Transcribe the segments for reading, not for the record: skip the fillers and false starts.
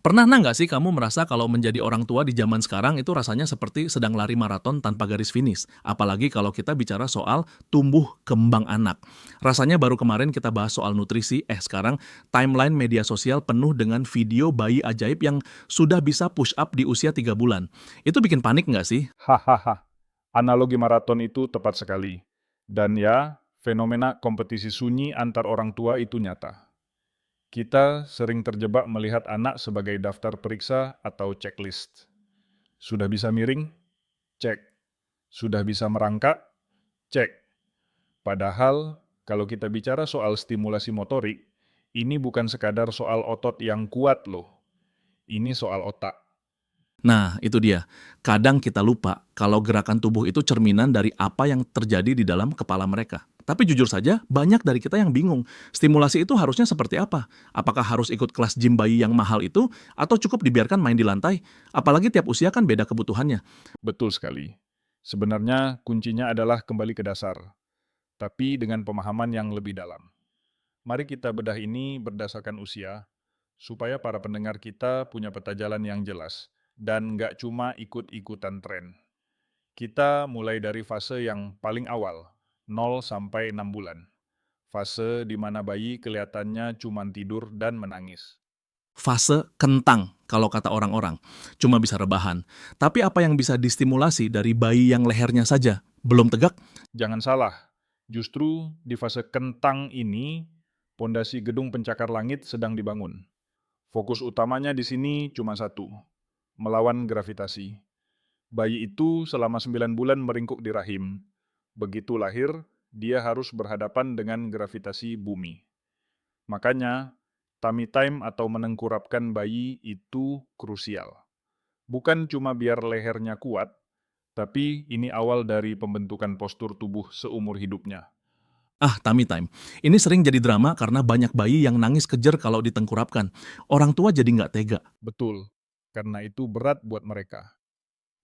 Pernah nggak sih kamu merasa kalau menjadi orang tua di zaman sekarang itu rasanya seperti sedang lari maraton tanpa garis finish? Apalagi kalau kita bicara soal tumbuh kembang anak. Rasanya baru kemarin kita bahas soal nutrisi, sekarang timeline media sosial penuh dengan video bayi ajaib yang sudah bisa push up di usia 3 bulan. Itu bikin panik nggak sih? Hahaha, analogi maraton itu tepat sekali. Dan ya, fenomena kompetisi sunyi antar orang tua itu nyata. Kita sering terjebak melihat anak sebagai daftar periksa atau checklist. Sudah bisa miring? Cek. Sudah bisa merangkak? Cek. Padahal, kalau kita bicara soal stimulasi motorik, ini bukan sekadar soal otot yang kuat loh. Ini soal otak. Nah, itu dia. Kadang kita lupa kalau gerakan tubuh itu cerminan dari apa yang terjadi di dalam kepala mereka. Tapi jujur saja, banyak dari kita yang bingung. Stimulasi itu harusnya seperti apa? Apakah harus ikut kelas gym bayi yang mahal itu? Atau cukup dibiarkan main di lantai? Apalagi tiap usia kan beda kebutuhannya. Betul sekali. Sebenarnya kuncinya adalah kembali ke dasar, tapi dengan pemahaman yang lebih dalam. Mari kita bedah ini berdasarkan usia, supaya para pendengar kita punya peta jalan yang jelas, dan nggak cuma ikut-ikutan tren. Kita mulai dari fase yang paling awal, 0 sampai 6 bulan. Fase di mana bayi kelihatannya cuma tidur dan menangis. Fase kentang, kalau kata orang-orang. Cuma bisa rebahan. Tapi apa yang bisa distimulasi dari bayi yang lehernya saja? Belum tegak? Jangan salah, justru di fase kentang ini, pondasi gedung pencakar langit sedang dibangun. Fokus utamanya di sini cuma satu, melawan gravitasi. Bayi itu selama 9 bulan meringkuk di rahim. Begitu lahir, dia harus berhadapan dengan gravitasi bumi. Makanya, tummy time atau menengkurapkan bayi itu krusial. Bukan cuma biar lehernya kuat, tapi ini awal dari pembentukan postur tubuh seumur hidupnya. Tummy time. Ini sering jadi drama karena banyak bayi yang nangis kejer kalau ditengkurapkan. Orang tua jadi nggak tega. Betul, karena itu berat buat mereka.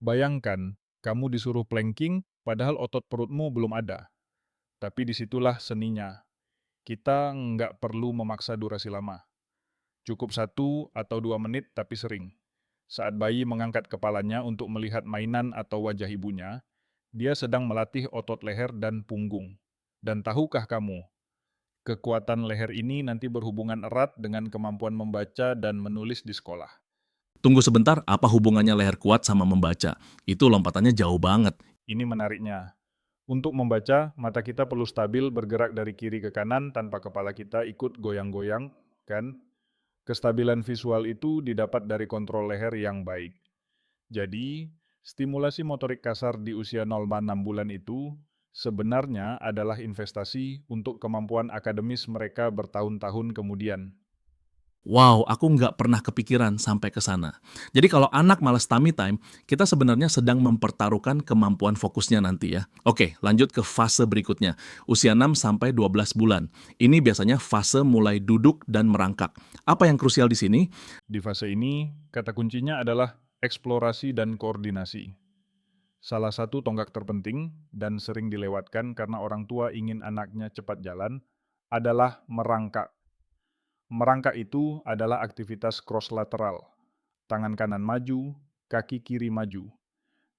Bayangkan, kamu disuruh planking padahal otot perutmu belum ada. Tapi disitulah seninya. Kita nggak perlu memaksa durasi lama. Cukup 1 atau 2 menit tapi sering. Saat bayi mengangkat kepalanya untuk melihat mainan atau wajah ibunya, dia sedang melatih otot leher dan punggung. Dan tahukah kamu, kekuatan leher ini nanti berhubungan erat dengan kemampuan membaca dan menulis di sekolah. Tunggu sebentar, apa hubungannya leher kuat sama membaca? Itu lompatannya jauh banget. Ini menariknya. Untuk membaca, mata kita perlu stabil bergerak dari kiri ke kanan tanpa kepala kita ikut goyang-goyang, kan? Kestabilan visual itu didapat dari kontrol leher yang baik. Jadi, stimulasi motorik kasar di usia 0,6 bulan itu sebenarnya adalah investasi untuk kemampuan akademis mereka bertahun-tahun kemudian. Wow, aku nggak pernah kepikiran sampai ke sana. Jadi kalau anak malas tummy time, kita sebenarnya sedang mempertaruhkan kemampuan fokusnya nanti ya. Oke, lanjut ke fase berikutnya. Usia 6 sampai 12 bulan. Ini biasanya fase mulai duduk dan merangkak. Apa yang krusial di sini? Di fase ini, kata kuncinya adalah eksplorasi dan koordinasi. Salah satu tonggak terpenting dan sering dilewatkan karena orang tua ingin anaknya cepat jalan adalah merangkak. Merangkak itu adalah aktivitas cross lateral. Tangan kanan maju, kaki kiri maju.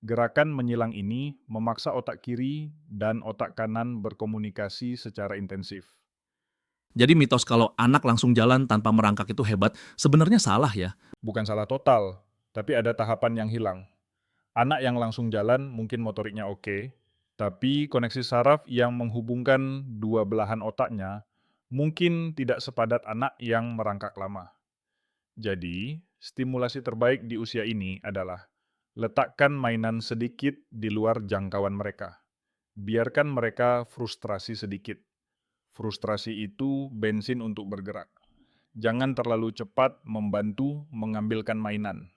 Gerakan menyilang ini memaksa otak kiri dan otak kanan berkomunikasi secara intensif. Jadi mitos kalau anak langsung jalan tanpa merangkak itu hebat, sebenarnya salah ya. Bukan salah total, tapi ada tahapan yang hilang. Anak yang langsung jalan mungkin motoriknya oke, tapi koneksi saraf yang menghubungkan dua belahan otaknya mungkin tidak sepadat anak yang merangkak lama. Jadi, stimulasi terbaik di usia ini adalah letakkan mainan sedikit di luar jangkauan mereka. Biarkan mereka frustrasi sedikit. Frustrasi itu bensin untuk bergerak. Jangan terlalu cepat membantu mengambilkan mainan.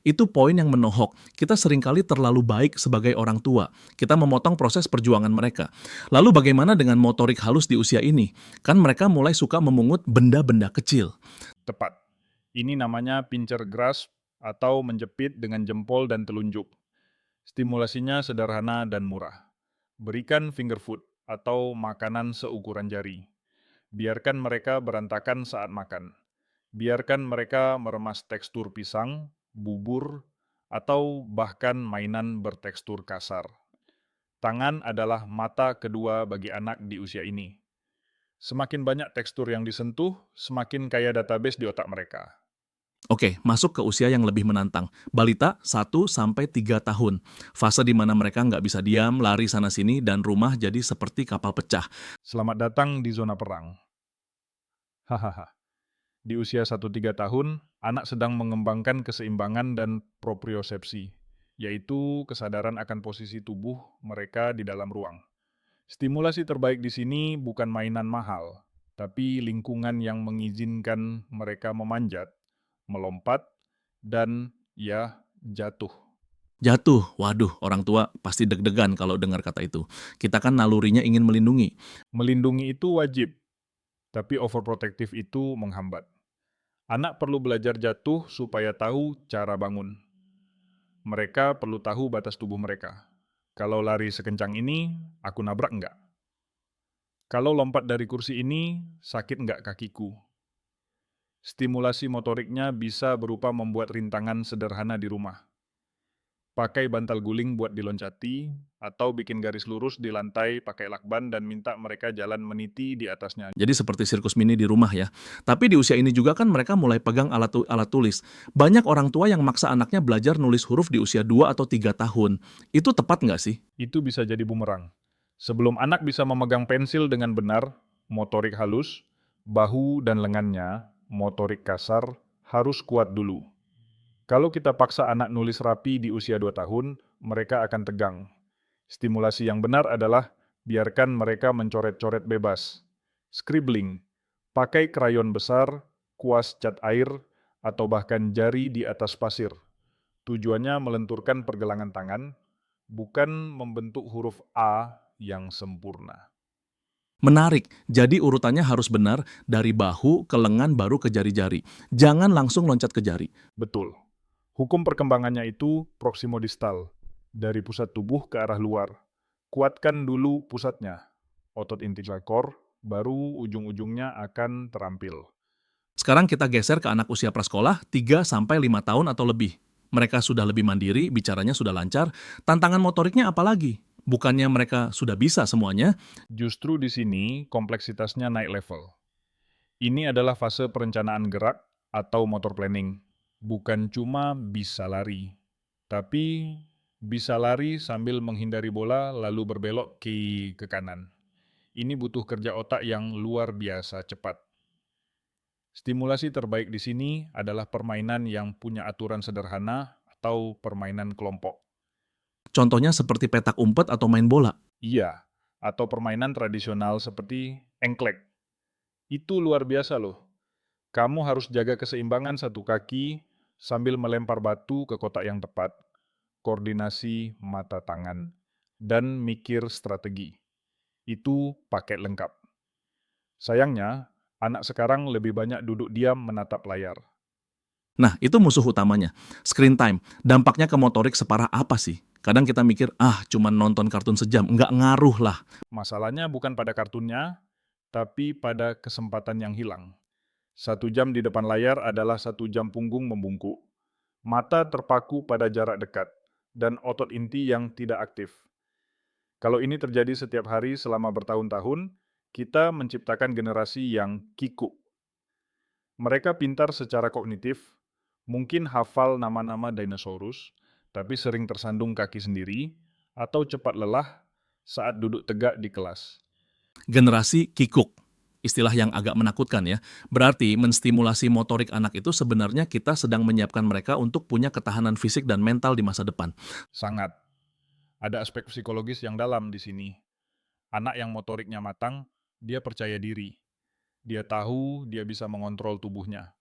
Itu poin yang menohok. Kita seringkali terlalu baik sebagai orang tua. Kita memotong proses perjuangan mereka. Lalu bagaimana dengan motorik halus di usia ini? Kan mereka mulai suka memungut benda-benda kecil. Tepat. Ini namanya pincher grasp atau menjepit dengan jempol dan telunjuk. Stimulasinya sederhana dan murah. Berikan finger food atau makanan seukuran jari. Biarkan mereka berantakan saat makan. Biarkan mereka meremas tekstur pisang, bubur, atau bahkan mainan bertekstur kasar. Tangan adalah mata kedua bagi anak di usia ini. Semakin banyak tekstur yang disentuh, semakin kaya database di otak mereka. Oke, masuk ke usia yang lebih menantang. Balita 1 sampai 3 tahun. Fase di mana mereka nggak bisa diam, lari sana-sini, dan rumah jadi seperti kapal pecah. Selamat datang di zona perang. Hahaha. Di usia 1-3 tahun, anak sedang mengembangkan keseimbangan dan propriosepsi, yaitu kesadaran akan posisi tubuh mereka di dalam ruang. Stimulasi terbaik di sini bukan mainan mahal, tapi lingkungan yang mengizinkan mereka memanjat, melompat, dan jatuh. Jatuh, waduh, orang tua pasti deg-degan kalau dengar kata itu. Kita kan nalurinya ingin melindungi. Melindungi itu wajib, tapi overprotective itu menghambat. Anak perlu belajar jatuh supaya tahu cara bangun. Mereka perlu tahu batas tubuh mereka. Kalau lari sekencang ini, aku nabrak enggak? Kalau lompat dari kursi ini, sakit enggak kakiku? Stimulasi motoriknya bisa berupa membuat rintangan sederhana di rumah. Pakai bantal guling buat diloncati, atau bikin garis lurus di lantai pakai lakban dan minta mereka jalan meniti di atasnya. Jadi seperti sirkus mini di rumah ya. Tapi di usia ini juga kan mereka mulai pegang alat tulis. Banyak orang tua yang maksa anaknya belajar nulis huruf di usia 2 atau 3 tahun. Itu tepat nggak sih? Itu bisa jadi bumerang. Sebelum anak bisa memegang pensil dengan benar, motorik halus, bahu dan lengannya, motorik kasar, harus kuat dulu. Kalau kita paksa anak nulis rapi di usia 2 tahun, mereka akan tegang. Stimulasi yang benar adalah biarkan mereka mencoret-coret bebas. Scribbling, pakai krayon besar, kuas cat air, atau bahkan jari di atas pasir. Tujuannya melenturkan pergelangan tangan, bukan membentuk huruf A yang sempurna. Menarik, jadi urutannya harus benar dari bahu ke lengan baru ke jari-jari. Jangan langsung loncat ke jari. Betul. Hukum perkembangannya itu proksimodistal, dari pusat tubuh ke arah luar. Kuatkan dulu pusatnya, otot inti core, baru ujung-ujungnya akan terampil. Sekarang kita geser ke anak usia prasekolah 3 sampai 5 tahun atau lebih. Mereka sudah lebih mandiri, bicaranya sudah lancar. Tantangan motoriknya apa lagi? Bukannya mereka sudah bisa semuanya? Justru di sini kompleksitasnya naik level. Ini adalah fase perencanaan gerak atau motor planning. Bukan cuma bisa lari, tapi bisa lari sambil menghindari bola lalu berbelok ke kanan. Ini butuh kerja otak yang luar biasa cepat. Stimulasi terbaik di sini adalah permainan yang punya aturan sederhana atau permainan kelompok. Contohnya seperti petak umpet atau main bola. Iya, atau permainan tradisional seperti engklek. Itu luar biasa loh. Kamu harus jaga keseimbangan satu kaki sambil melempar batu ke kotak yang tepat, koordinasi mata tangan, dan mikir strategi. Itu paket lengkap. Sayangnya, anak sekarang lebih banyak duduk diam menatap layar. Nah, itu musuh utamanya. Screen time. Dampaknya ke motorik separah apa sih? Kadang kita mikir, cuma nonton kartun sejam. Nggak ngaruh lah. Masalahnya bukan pada kartunnya, tapi pada kesempatan yang hilang. 1 jam di depan layar adalah 1 jam punggung membungkuk. Mata terpaku pada jarak dekat, dan otot inti yang tidak aktif. Kalau ini terjadi setiap hari selama bertahun-tahun, kita menciptakan generasi yang kikuk. Mereka pintar secara kognitif, mungkin hafal nama-nama dinosaurus, tapi sering tersandung kaki sendiri, atau cepat lelah saat duduk tegak di kelas. Generasi kikuk. Istilah yang agak menakutkan ya. Berarti menstimulasi motorik anak itu sebenarnya kita sedang menyiapkan mereka untuk punya ketahanan fisik dan mental di masa depan. Sangat. Ada aspek psikologis yang dalam di sini. Anak yang motoriknya matang, dia percaya diri. Dia tahu dia bisa mengontrol tubuhnya.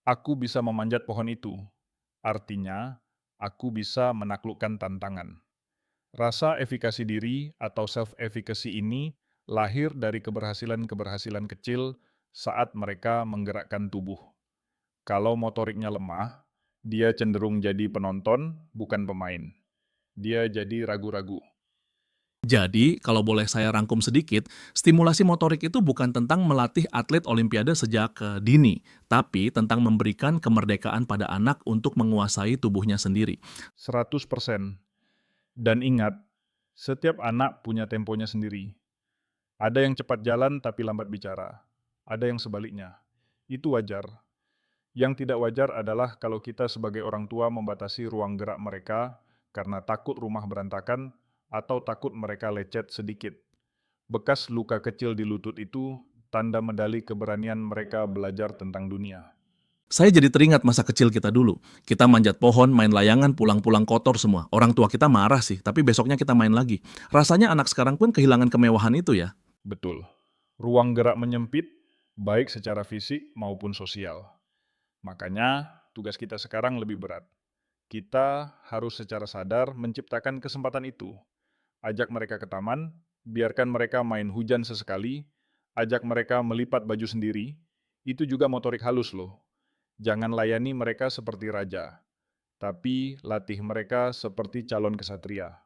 Aku bisa memanjat pohon itu. Artinya, aku bisa menaklukkan tantangan. Rasa efikasi diri atau self-efficacy ini lahir dari keberhasilan-keberhasilan kecil saat mereka menggerakkan tubuh. Kalau motoriknya lemah, dia cenderung jadi penonton, bukan pemain. Dia jadi ragu-ragu. Jadi, kalau boleh saya rangkum sedikit, stimulasi motorik itu bukan tentang melatih atlet olimpiade sejak dini, tapi tentang memberikan kemerdekaan pada anak untuk menguasai tubuhnya sendiri. 100%. Dan ingat, setiap anak punya temponya sendiri. Ada yang cepat jalan tapi lambat bicara. Ada yang sebaliknya. Itu wajar. Yang tidak wajar adalah kalau kita sebagai orang tua membatasi ruang gerak mereka karena takut rumah berantakan atau takut mereka lecet sedikit. Bekas luka kecil di lutut itu tanda medali keberanian mereka belajar tentang dunia. Saya jadi teringat masa kecil kita dulu. Kita manjat pohon, main layangan, pulang-pulang kotor semua. Orang tua kita marah sih, tapi besoknya kita main lagi. Rasanya anak sekarang pun kehilangan kemewahan itu ya. Betul. Ruang gerak menyempit, baik secara fisik maupun sosial. Makanya, tugas kita sekarang lebih berat. Kita harus secara sadar menciptakan kesempatan itu. Ajak mereka ke taman, biarkan mereka main hujan sesekali, ajak mereka melipat baju sendiri. Itu juga motorik halus loh. Jangan layani mereka seperti raja, tapi latih mereka seperti calon kesatria.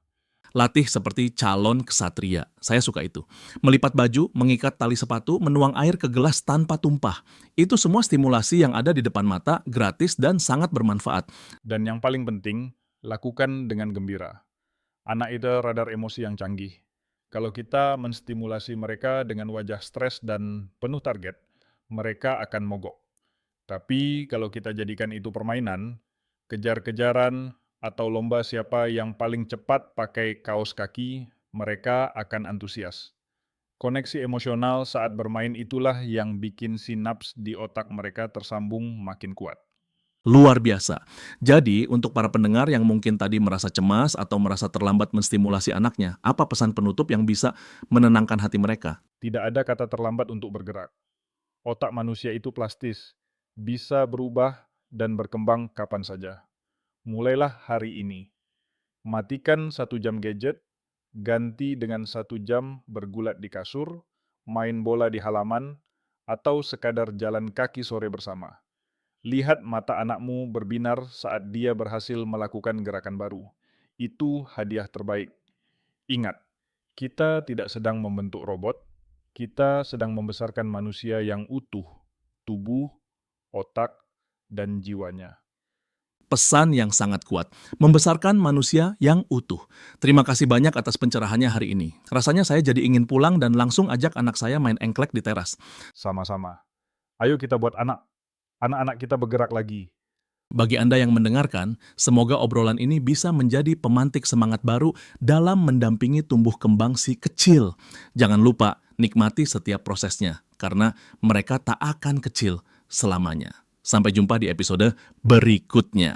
Latih seperti calon kesatria. Saya suka itu. Melipat baju, mengikat tali sepatu, menuang air ke gelas tanpa tumpah. Itu semua stimulasi yang ada di depan mata, gratis dan sangat bermanfaat. Dan yang paling penting, lakukan dengan gembira. Anak itu radar emosi yang canggih. Kalau kita menstimulasi mereka dengan wajah stres dan penuh target, mereka akan mogok. Tapi kalau kita jadikan itu permainan, kejar-kejaran, atau lomba siapa yang paling cepat pakai kaos kaki, mereka akan antusias. Koneksi emosional saat bermain itulah yang bikin sinaps di otak mereka tersambung makin kuat. Luar biasa. Jadi, untuk para pendengar yang mungkin tadi merasa cemas atau merasa terlambat menstimulasi anaknya, apa pesan penutup yang bisa menenangkan hati mereka? Tidak ada kata terlambat untuk bergerak. Otak manusia itu plastis, bisa berubah dan berkembang kapan saja. Mulailah hari ini. Matikan 1 jam gadget, ganti dengan 1 jam bergulat di kasur, main bola di halaman, atau sekadar jalan kaki sore bersama. Lihat mata anakmu berbinar saat dia berhasil melakukan gerakan baru. Itu hadiah terbaik. Ingat, kita tidak sedang membentuk robot, kita sedang membesarkan manusia yang utuh, tubuh, otak, dan jiwanya. Pesan yang sangat kuat, membesarkan manusia yang utuh. Terima kasih banyak atas pencerahannya hari ini. Rasanya saya jadi ingin pulang dan langsung ajak anak saya main engklek di teras. Sama-sama. Ayo kita buat anak-anak kita bergerak lagi. Bagi Anda yang mendengarkan, semoga obrolan ini bisa menjadi pemantik semangat baru dalam mendampingi tumbuh kembang si kecil. Jangan lupa nikmati setiap prosesnya, karena mereka tak akan kecil selamanya. Sampai jumpa di episode berikutnya.